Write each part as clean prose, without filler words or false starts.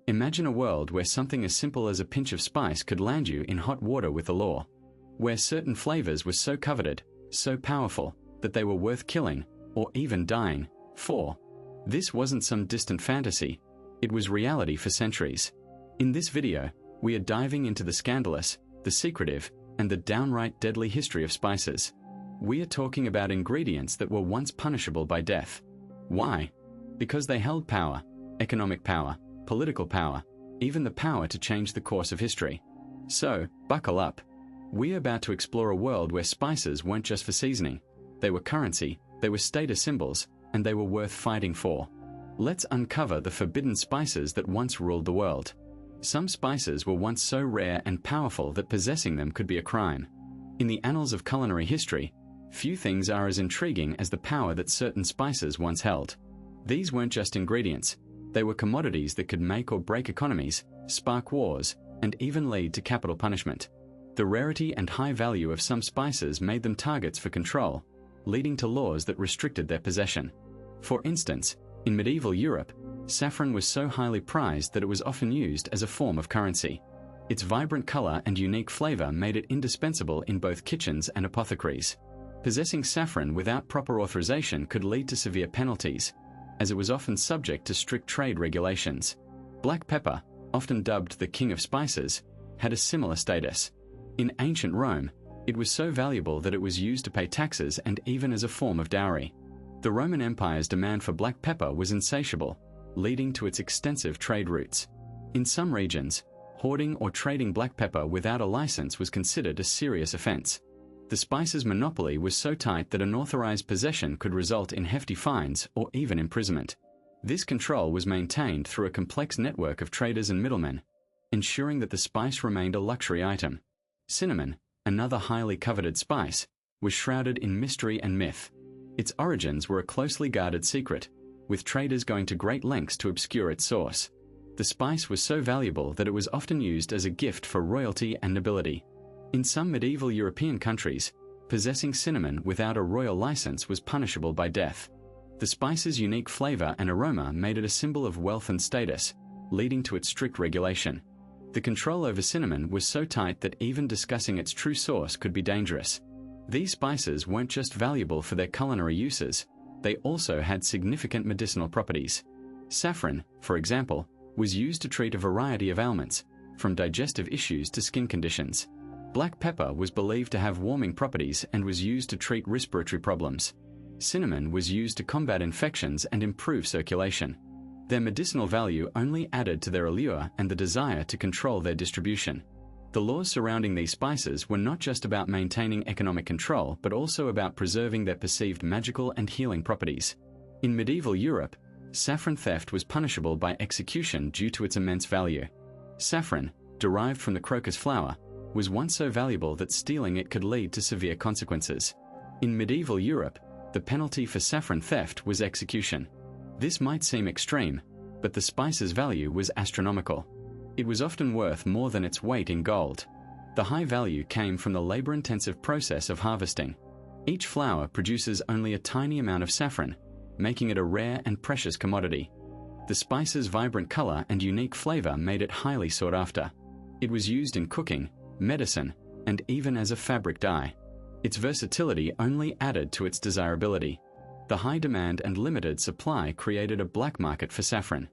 Imagine a world where something as simple as a pinch of spice could land you in hot water with the law, where certain flavors were so coveted, so powerful, that they were worth killing, or even dying, for. This wasn't some distant fantasy, it was reality for centuries. In this video, we are diving into the scandalous, the secretive, and the downright deadly history of spices. We are talking about ingredients that were once punishable by death. Why? Because they held power, economic power, political power, even the power to change the course of history. So, buckle up. We are about to explore a world where spices weren't just for seasoning. They were currency, they were status symbols, and they were worth fighting for. Let's uncover the forbidden spices that once ruled the world. Some spices were once so rare and powerful that possessing them could be a crime. In the annals of culinary history, few things are as intriguing as the power that certain spices once held. These weren't just ingredients, they were commodities that could make or break economies, spark wars, and even lead to capital punishment. The rarity and high value of some spices made them targets for control, leading to laws that restricted their possession. For instance, in medieval Europe, saffron was so highly prized that it was often used as a form of currency. Its vibrant color and unique flavor made it indispensable in both kitchens and apothecaries. Possessing saffron without proper authorization could lead to severe penalties, as it was often subject to strict trade regulations. Black pepper, often dubbed the king of spices, had a similar status. In ancient Rome, it was so valuable that it was used to pay taxes and even as a form of dowry. The Roman Empire's demand for black pepper was insatiable, leading to its extensive trade routes. In some regions, hoarding or trading black pepper without a license was considered a serious offense. The spices monopoly was so tight that unauthorized possession could result in hefty fines or even imprisonment. This control was maintained through a complex network of traders and middlemen, ensuring that the spice remained a luxury item. Cinnamon, another highly coveted spice, was shrouded in mystery and myth. Its origins were a closely guarded secret, with traders going to great lengths to obscure its source. The spice was so valuable that it was often used as a gift for royalty and nobility. In some medieval European countries, possessing cinnamon without a royal license was punishable by death. The spice's unique flavor and aroma made it a symbol of wealth and status, leading to its strict regulation. The control over cinnamon was so tight that even discussing its true source could be dangerous. These spices weren't just valuable for their culinary uses, they also had significant medicinal properties. Saffron, for example, was used to treat a variety of ailments, from digestive issues to skin conditions. Black pepper was believed to have warming properties and was used to treat respiratory problems. Cinnamon was used to combat infections and improve circulation. Their medicinal value only added to their allure and the desire to control their distribution. The laws surrounding these spices were not just about maintaining economic control, but also about preserving their perceived magical and healing properties. In medieval Europe, saffron theft was punishable by execution due to its immense value. Saffron, derived from the crocus flower, was once so valuable that stealing it could lead to severe consequences. In medieval Europe, the penalty for saffron theft was execution. This might seem extreme, but the spice's value was astronomical. It was often worth more than its weight in gold. The high value came from the labor-intensive process of harvesting. Each flower produces only a tiny amount of saffron, making it a rare and precious commodity. The spice's vibrant color and unique flavor made it highly sought after. It was used in cooking, medicine, and even as a fabric dye. Its versatility only added to its desirability. The high demand and limited supply created a black market for saffron.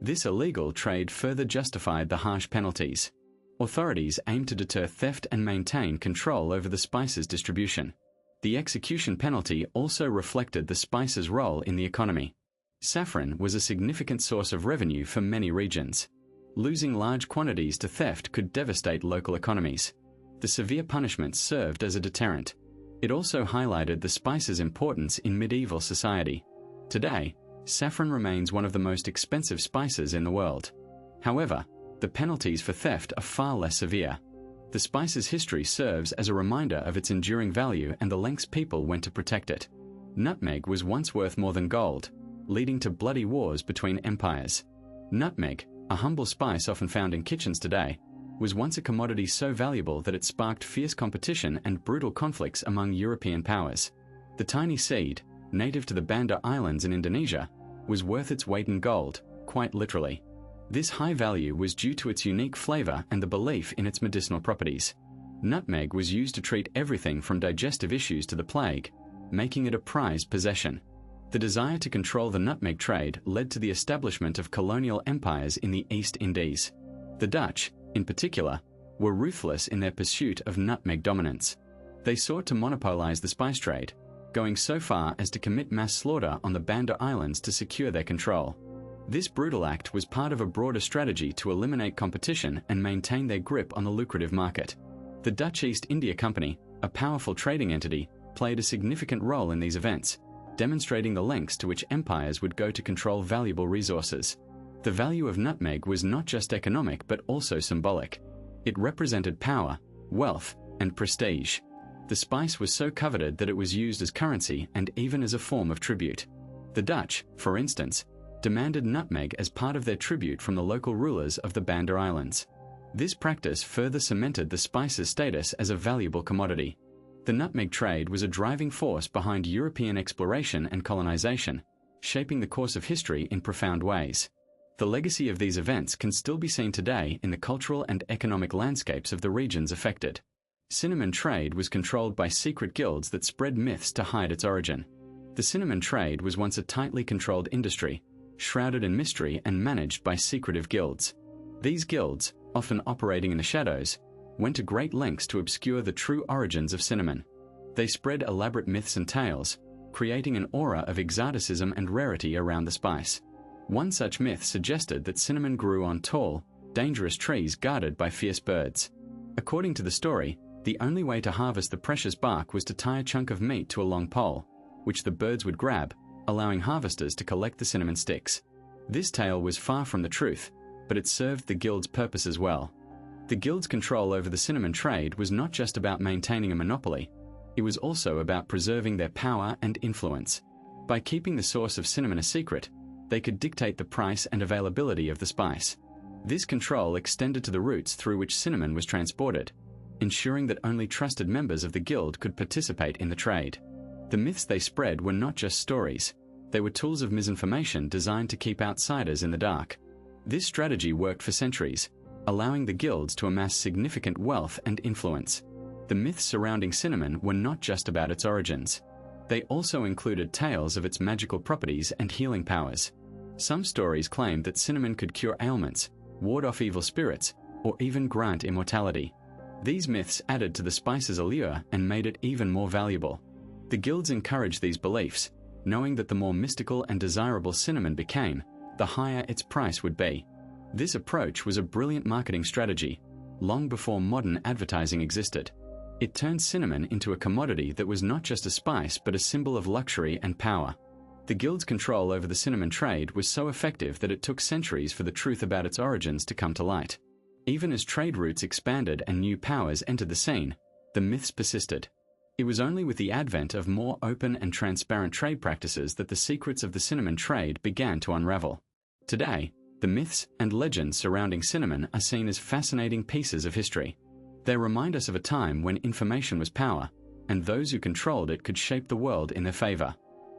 This illegal trade further justified the harsh penalties. Authorities aimed to deter theft and maintain control over the spice's distribution. The execution penalty also reflected the spice's role in the economy. Saffron was a significant source of revenue for many regions. Losing large quantities to theft could devastate local economies. The severe punishment served as a deterrent. It also highlighted the spice's importance in medieval society. Today, saffron remains one of the most expensive spices in the world. However, the penalties for theft are far less severe. The spice's history serves as a reminder of its enduring value and the lengths people went to protect it. Nutmeg was once worth more than gold, leading to bloody wars between empires. Nutmeg, a humble spice often found in kitchens today, was once a commodity so valuable that it sparked fierce competition and brutal conflicts among European powers. The tiny seed, native to the Banda Islands in Indonesia, was worth its weight in gold, quite literally. This high value was due to its unique flavor and the belief in its medicinal properties. Nutmeg was used to treat everything from digestive issues to the plague, making it a prized possession. The desire to control the nutmeg trade led to the establishment of colonial empires in the East Indies. The Dutch, in particular, were ruthless in their pursuit of nutmeg dominance. They sought to monopolize the spice trade, going so far as to commit mass slaughter on the Banda Islands to secure their control. This brutal act was part of a broader strategy to eliminate competition and maintain their grip on the lucrative market. The Dutch East India Company, a powerful trading entity, played a significant role in these events, demonstrating the lengths to which empires would go to control valuable resources. The value of nutmeg was not just economic but also symbolic. It represented power, wealth, and prestige. The spice was so coveted that it was used as currency and even as a form of tribute. The Dutch, for instance, demanded nutmeg as part of their tribute from the local rulers of the Banda Islands. This practice further cemented the spice's status as a valuable commodity. The nutmeg trade was a driving force behind European exploration and colonization, shaping the course of history in profound ways. The legacy of these events can still be seen today in the cultural and economic landscapes of the regions affected. Cinnamon trade was controlled by secret guilds that spread myths to hide its origin. The cinnamon trade was once a tightly controlled industry, shrouded in mystery and managed by secretive guilds. These guilds, often operating in the shadows, went to great lengths to obscure the true origins of cinnamon. They spread elaborate myths and tales, creating an aura of exoticism and rarity around the spice. One such myth suggested that cinnamon grew on tall, dangerous trees guarded by fierce birds. According to the story, the only way to harvest the precious bark was to tie a chunk of meat to a long pole, which the birds would grab, allowing harvesters to collect the cinnamon sticks. This tale was far from the truth, but it served the guild's purpose as well. The guild's control over the cinnamon trade was not just about maintaining a monopoly, it was also about preserving their power and influence. By keeping the source of cinnamon a secret, they could dictate the price and availability of the spice. This control extended to the routes through which cinnamon was transported, ensuring that only trusted members of the guild could participate in the trade. The myths they spread were not just stories, they were tools of misinformation designed to keep outsiders in the dark. This strategy worked for centuries, allowing the guilds to amass significant wealth and influence. The myths surrounding cinnamon were not just about its origins. They also included tales of its magical properties and healing powers. Some stories claimed that cinnamon could cure ailments, ward off evil spirits, or even grant immortality. These myths added to the spice's allure and made it even more valuable. The guilds encouraged these beliefs, knowing that the more mystical and desirable cinnamon became, the higher its price would be. This approach was a brilliant marketing strategy, long before modern advertising existed. It turned cinnamon into a commodity that was not just a spice but a symbol of luxury and power. The guild's control over the cinnamon trade was so effective that it took centuries for the truth about its origins to come to light. Even as trade routes expanded and new powers entered the scene, the myths persisted. It was only with the advent of more open and transparent trade practices that the secrets of the cinnamon trade began to unravel. Today, the myths and legends surrounding cinnamon are seen as fascinating pieces of history. They remind us of a time when information was power, and those who controlled it could shape the world in their favor.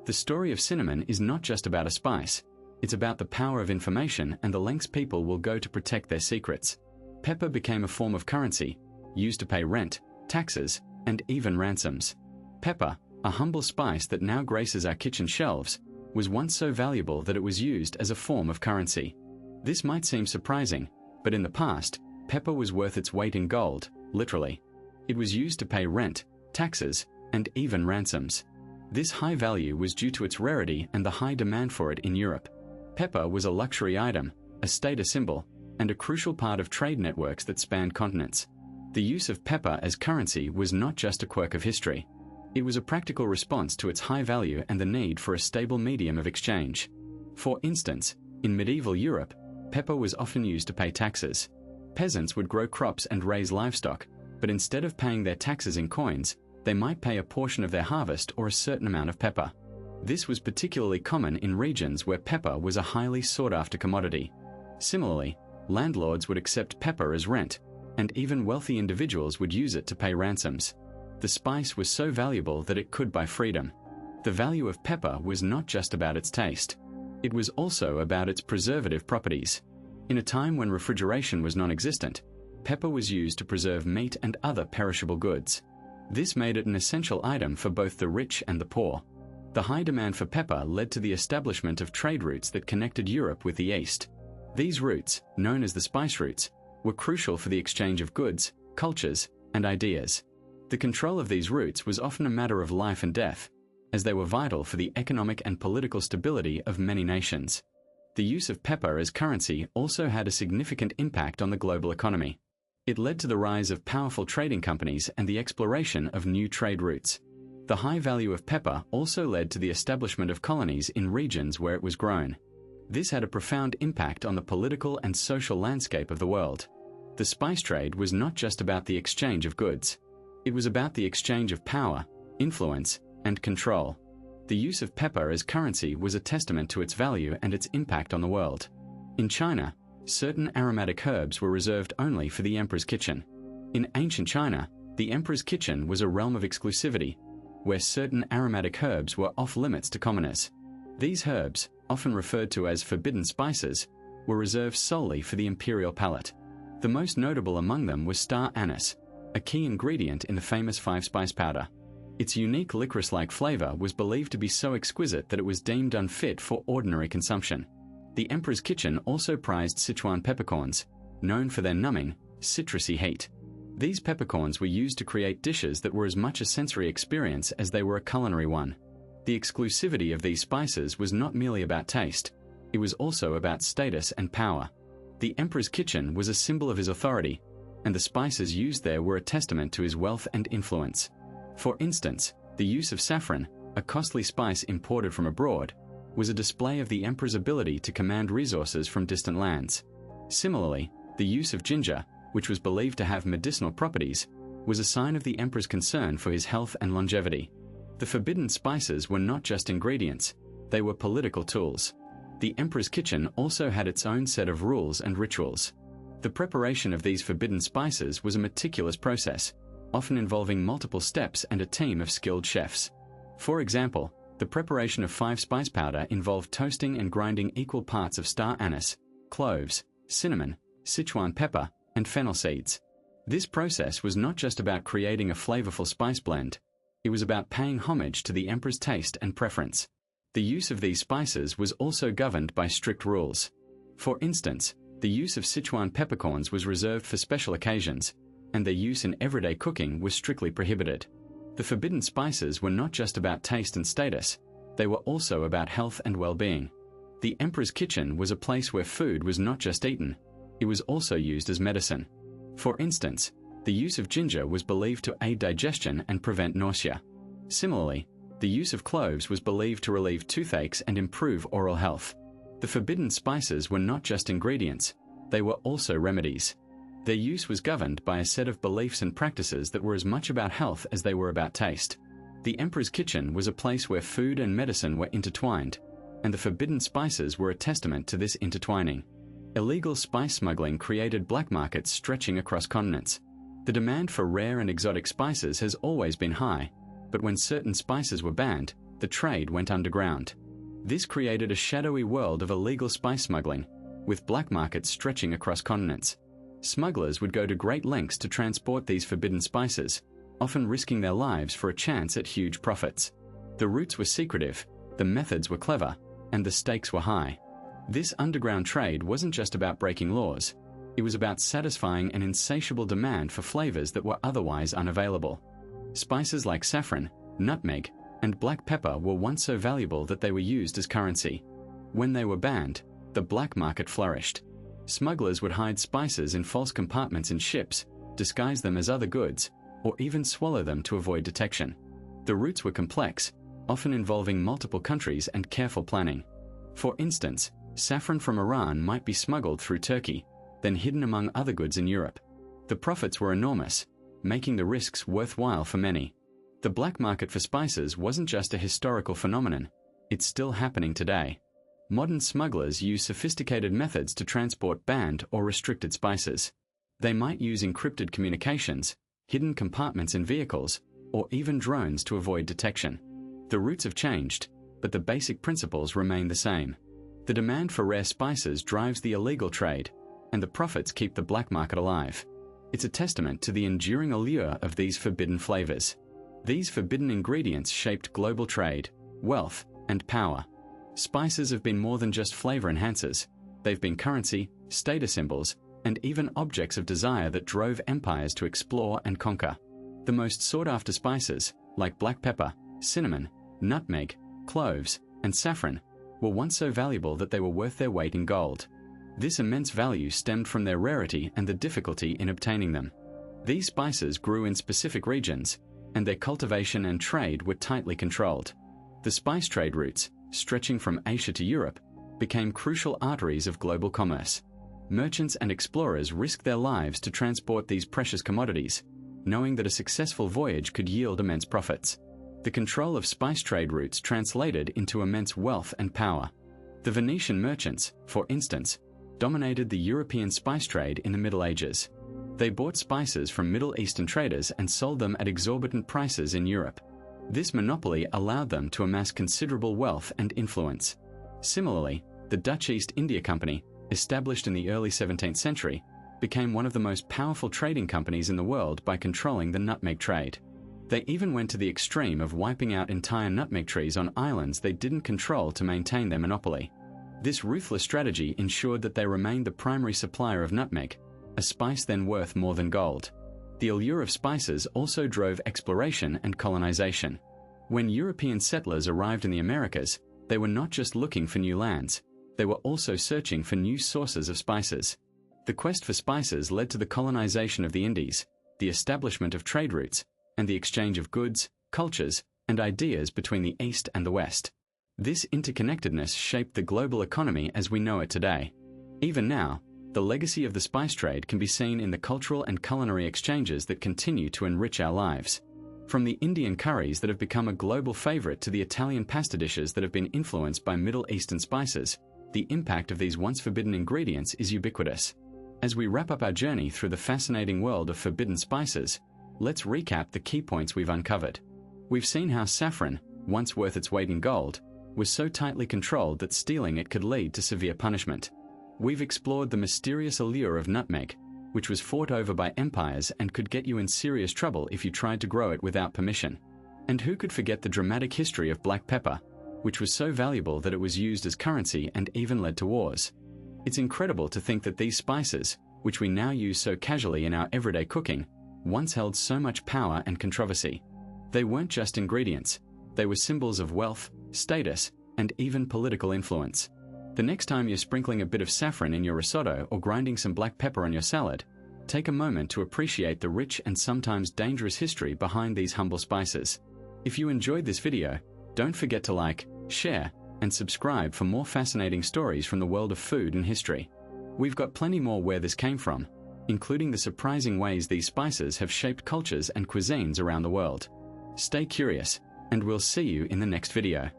The story of cinnamon is not just about a spice, it's about the power of information and the lengths people will go to protect their secrets. Pepper became a form of currency, used to pay rent, taxes, and even ransoms. Pepper, a humble spice that now graces our kitchen shelves, was once so valuable that it was used as a form of currency. This might seem surprising, but in the past, pepper was worth its weight in gold, literally. It was used to pay rent, taxes, and even ransoms. This high value was due to its rarity and the high demand for it in Europe. Pepper was a luxury item, a status symbol, and a crucial part of trade networks that spanned continents. The use of pepper as currency was not just a quirk of history. It was a practical response to its high value and the need for a stable medium of exchange. For instance, in medieval Europe, pepper was often used to pay taxes. Peasants would grow crops and raise livestock, but instead of paying their taxes in coins, they might pay a portion of their harvest or a certain amount of pepper. This was particularly common in regions where pepper was a highly sought-after commodity. Similarly, landlords would accept pepper as rent, and even wealthy individuals would use it to pay ransoms. The spice was so valuable that it could buy freedom. The value of pepper was not just about its taste. It was also about its preservative properties. In a time when refrigeration was non-existent, pepper was used to preserve meat and other perishable goods. This made it an essential item for both the rich and the poor. The high demand for pepper led to the establishment of trade routes that connected Europe with the East. These routes, known as the spice routes, were crucial for the exchange of goods, cultures, and ideas. The control of these routes was often a matter of life and death, as they were vital for the economic and political stability of many nations. The use of pepper as currency also had a significant impact on the global economy. It led to the rise of powerful trading companies and the exploration of new trade routes. The high value of pepper also led to the establishment of colonies in regions where it was grown. This had a profound impact on the political and social landscape of the world. The spice trade was not just about the exchange of goods. It was about the exchange of power, influence, and control. The use of pepper as currency was a testament to its value and its impact on the world. In China, certain aromatic herbs were reserved only for the emperor's kitchen. In ancient China, the emperor's kitchen was a realm of exclusivity, where certain aromatic herbs were off-limits to commoners. These herbs, often referred to as forbidden spices, were reserved solely for the imperial palate. The most notable among them was star anise, a key ingredient in the famous five-spice powder. Its unique licorice-like flavor was believed to be so exquisite that it was deemed unfit for ordinary consumption. The emperor's kitchen also prized Sichuan peppercorns, known for their numbing, citrusy heat. These peppercorns were used to create dishes that were as much a sensory experience as they were a culinary one. The exclusivity of these spices was not merely about taste, it was also about status and power. The emperor's kitchen was a symbol of his authority, and the spices used there were a testament to his wealth and influence. For instance, the use of saffron, a costly spice imported from abroad, was a display of the emperor's ability to command resources from distant lands. Similarly, the use of ginger, which was believed to have medicinal properties, was a sign of the emperor's concern for his health and longevity. The forbidden spices were not just ingredients, they were political tools. The emperor's kitchen also had its own set of rules and rituals. The preparation of these forbidden spices was a meticulous process, often involving multiple steps and a team of skilled chefs. For example, the preparation of five-spice powder involved toasting and grinding equal parts of star anise, cloves, cinnamon, Sichuan pepper, and fennel seeds. This process was not just about creating a flavorful spice blend, it was about paying homage to the emperor's taste and preference. The use of these spices was also governed by strict rules. For instance, the use of Sichuan peppercorns was reserved for special occasions, and their use in everyday cooking was strictly prohibited. The forbidden spices were not just about taste and status, they were also about health and well-being. The emperor's kitchen was a place where food was not just eaten, it was also used as medicine. For instance, the use of ginger was believed to aid digestion and prevent nausea. Similarly, the use of cloves was believed to relieve toothaches and improve oral health. The forbidden spices were not just ingredients, they were also remedies. Their use was governed by a set of beliefs and practices that were as much about health as they were about taste. The emperor's kitchen was a place where food and medicine were intertwined, and the forbidden spices were a testament to this intertwining. Illegal spice smuggling created black markets stretching across continents. The demand for rare and exotic spices has always been high, but when certain spices were banned, the trade went underground. This created a shadowy world of illegal spice smuggling, with black markets stretching across continents. Smugglers would go to great lengths to transport these forbidden spices, often risking their lives for a chance at huge profits. The routes were secretive, the methods were clever, and the stakes were high. This underground trade wasn't just about breaking laws, it was about satisfying an insatiable demand for flavors that were otherwise unavailable. Spices like saffron, nutmeg, and black pepper were once so valuable that they were used as currency. When they were banned, the black market flourished. Smugglers would hide spices in false compartments in ships, disguise them as other goods, or even swallow them to avoid detection. The routes were complex, often involving multiple countries and careful planning. For instance, saffron from Iran might be smuggled through Turkey, then hidden among other goods in Europe. The profits were enormous, making the risks worthwhile for many. The black market for spices wasn't just a historical phenomenon, it's still happening today. Modern smugglers use sophisticated methods to transport banned or restricted spices. They might use encrypted communications, hidden compartments in vehicles, or even drones to avoid detection. The routes have changed, but the basic principles remain the same. The demand for rare spices drives the illegal trade, and the profits keep the black market alive. It's a testament to the enduring allure of these forbidden flavors. These forbidden ingredients shaped global trade, wealth, and power. Spices have been more than just flavor enhancers. They've been currency, status symbols, and even objects of desire that drove empires to explore and conquer. The most sought-after spices, like black pepper, cinnamon, nutmeg, cloves, and saffron, were once so valuable that they were worth their weight in gold. This immense value stemmed from their rarity and the difficulty in obtaining them. These spices grew in specific regions, and their cultivation and trade were tightly controlled. The spice trade routes, stretching from Asia to Europe, became crucial arteries of global commerce. Merchants and explorers risked their lives to transport these precious commodities, knowing that a successful voyage could yield immense profits. The control of spice trade routes translated into immense wealth and power. The Venetian merchants, for instance, dominated the European spice trade in the Middle Ages. They bought spices from Middle Eastern traders and sold them at exorbitant prices in Europe. This monopoly allowed them to amass considerable wealth and influence. Similarly, the Dutch East India Company, established in the early 17th century, became one of the most powerful trading companies in the world by controlling the nutmeg trade. They even went to the extreme of wiping out entire nutmeg trees on islands they didn't control to maintain their monopoly. This ruthless strategy ensured that they remained the primary supplier of nutmeg, a spice then worth more than gold. The allure of spices also drove exploration and colonization. When European settlers arrived in the Americas, they were not just looking for new lands, they were also searching for new sources of spices. The quest for spices led to the colonization of the Indies, the establishment of trade routes, and the exchange of goods, cultures, and ideas between the East and the West. This interconnectedness shaped the global economy as we know it today. Even now, the legacy of the spice trade can be seen in the cultural and culinary exchanges that continue to enrich our lives. From the Indian curries that have become a global favorite to the Italian pasta dishes that have been influenced by Middle Eastern spices, the impact of these once forbidden ingredients is ubiquitous. As we wrap up our journey through the fascinating world of forbidden spices, let's recap the key points we've uncovered. We've seen how saffron, once worth its weight in gold, was so tightly controlled that stealing it could lead to severe punishment. We've explored the mysterious allure of nutmeg, which was fought over by empires and could get you in serious trouble if you tried to grow it without permission. And who could forget the dramatic history of black pepper, which was so valuable that it was used as currency and even led to wars. It's incredible to think that these spices, which we now use so casually in our everyday cooking, once held so much power and controversy. They weren't just ingredients, they were symbols of wealth, status, and even political influence. The next time you're sprinkling a bit of saffron in your risotto or grinding some black pepper on your salad, take a moment to appreciate the rich and sometimes dangerous history behind these humble spices. If you enjoyed this video, don't forget to like, share, and subscribe for more fascinating stories from the world of food and history. We've got plenty more where this came from, including the surprising ways these spices have shaped cultures and cuisines around the world. Stay curious, and we'll see you in the next video.